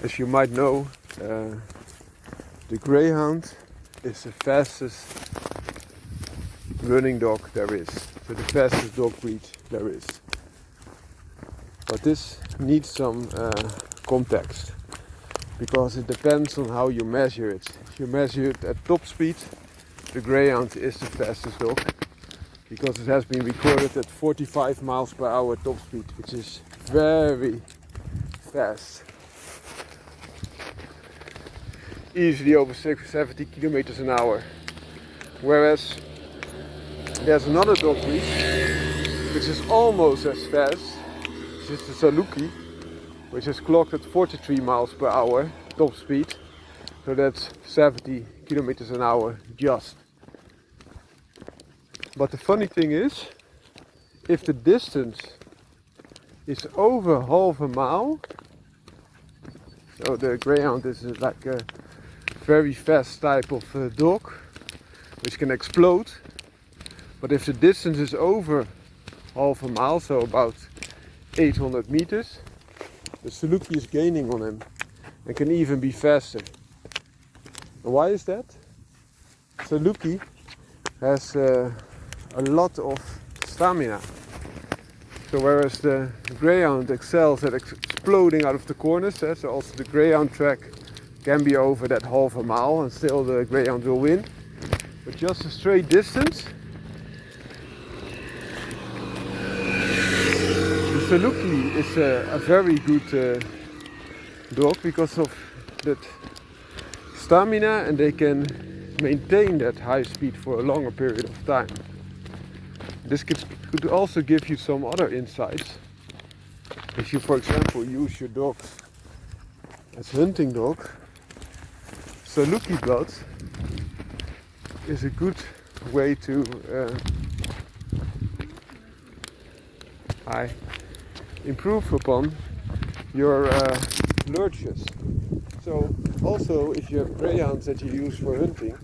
As you might know, the Greyhound is the fastest running dog there is. So the fastest dog breed there is. But this needs some context, because it depends on how you measure it. If you measure it at top speed, the Greyhound is the fastest dog, because it has been recorded at 45 miles per hour top speed, which is very fast. Easily over 70 kilometers an hour. Whereas there's another dog breed which is almost as fast, which is the SALUKI, which is clocked at 43 miles per hour top speed. So that's 70 kilometers an hour just. But the funny thing is, if the distance is over half a mile, so the Greyhound is like a very fast type of dog, which can explode. But if the distance is over half a mile, so about 800 meters, the SLOUGHI is gaining on him and can even be faster. And why is that? SLOUGHI has a lot of stamina. So whereas the Greyhound excels at exploding out of the corners, so also the Greyhound track can be over that half a mile and still the Greyhound will win. But just a straight distance, the SLOUGHI is a very good dog because of that stamina, and they can maintain that high speed for a longer period of time. This could also give you some other insights. If you, for example, use your dogs as hunting dog, SLOUGHI blood is a good way to improve upon your lurchers. So also, if you have greyhounds that you use for hunting,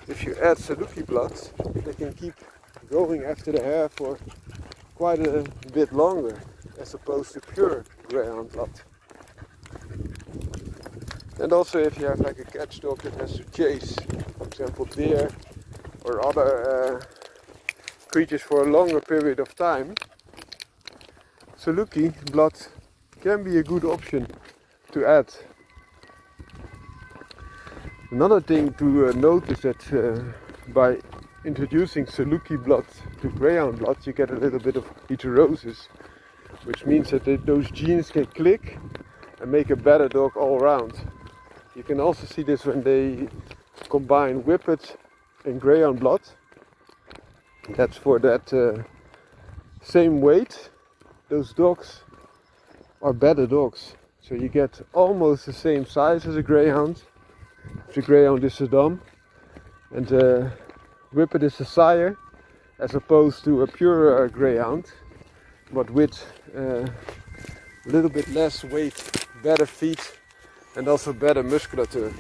if you add SLOUGHI blood, they can keep going after the hare for quite a bit longer, as opposed to pure greyhound blood. And also, if you have like a catch dog that has to chase, for example, deer or other creatures for a longer period of time, SLOUGHI blood can be a good option to add. Another thing to note is that by introducing SLOUGHI blood to greyhound blood, you get a little bit of heterosis, which means that those genes can click and make a better dog all around. You can also see this when they combine WHIPPET and greyhound blood. That's for that same weight. Those dogs are better dogs. So you get almost the same size as a greyhound. The greyhound is the dam, and WHIPPET is the sire, as opposed to a pure greyhound, but with a little bit less weight, better feet, and also better musculature.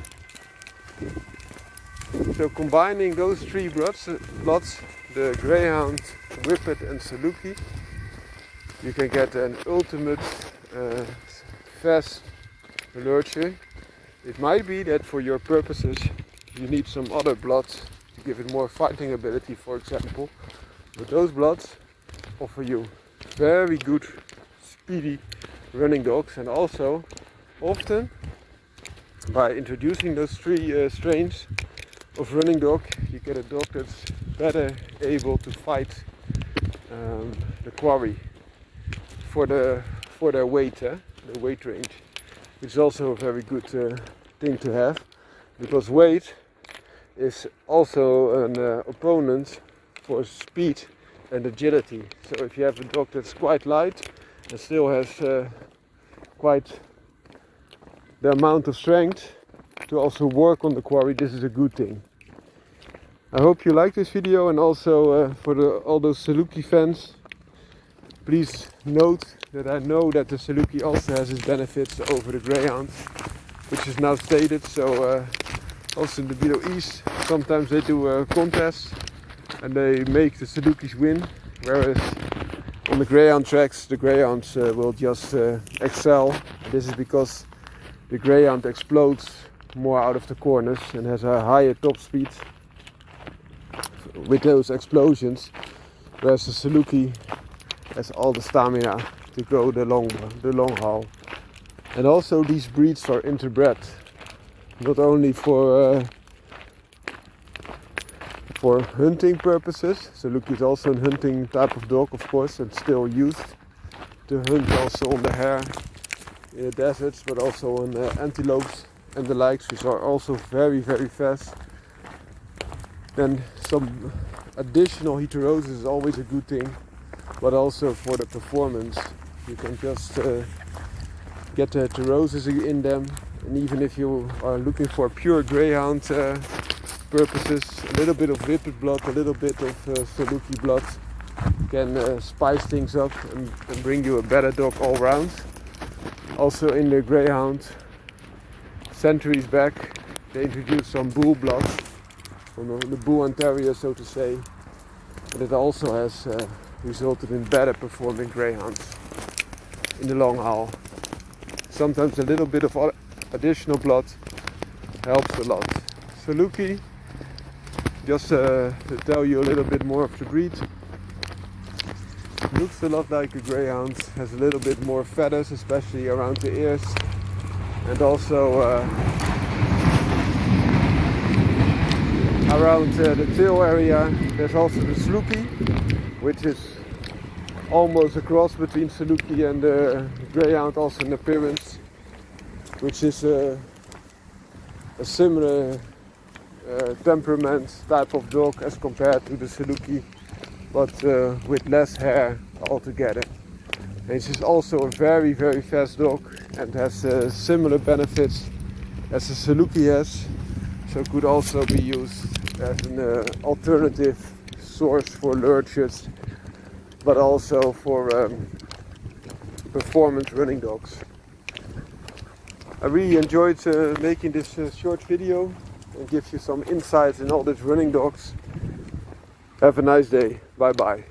So combining those three bloods, the Greyhound, WHIPPET and SLOUGHI, you can get an ultimate fast lurcher. It might be that for your purposes you need some other bloods to give it more fighting ability, for example, but those bloods offer you very good speedy running dogs. And also often by introducing those three strains of running dog, you get a dog that's better able to fight the quarry for their weight, the weight range, which is also a very good thing to have, because weight is also an opponent for speed and agility. So if you have a dog that's quite light and still has quite the amount of strength to also work on the quarry, this is a good thing. I hope you like this video, and also for all those SLOUGHI fans, please note that I know that the SLOUGHI also has its benefits over the Greyhound, which is now stated. So also in the Middle East, sometimes they do contests and they make the SLOUGHIs win, whereas on the Greyhound tracks the Greyhounds will just excel. This is because the Greyhound explodes more out of the corners and has a higher top speed with those explosions, whereas the SALUKI has all the stamina to go the long haul. And also these breeds are interbred, not only for hunting purposes. SALUKI is also a hunting type of dog, of course, and still used to hunt also on the hare in the deserts, but also on antelopes and the likes, which are also very, very fast. Then some additional heterosis is always a good thing, but also for the performance. You can just get the heterosis in them, and even if you are looking for pure greyhound purposes, a little bit of whippet blood, a little bit of SALUKI blood can spice things up and bring you a better dog all round. Also in the greyhound, centuries back, they introduced some bull blood from the bull and terrier, so to say, and it also has resulted in better performing greyhounds in the long haul. Sometimes a little bit of additional blood helps a lot. SALUKI, just to tell you a little bit more of the breed, looks a lot like a greyhound, has a little bit more feathers, especially around the ears, and also around the tail area. There's also the SLOUGHI, which is almost a cross between SALUKI and the greyhound, also in appearance, which is a similar temperament type of dog as compared to the SALUKI, but with less hair altogether. And it's also a very, very fast dog and has similar benefits as the SALUKI has, so could also be used as an alternative source for lurchers, but also for performance running dogs. I really enjoyed making this short video and give you some insights in all these running dogs. Have a nice day. Bye bye.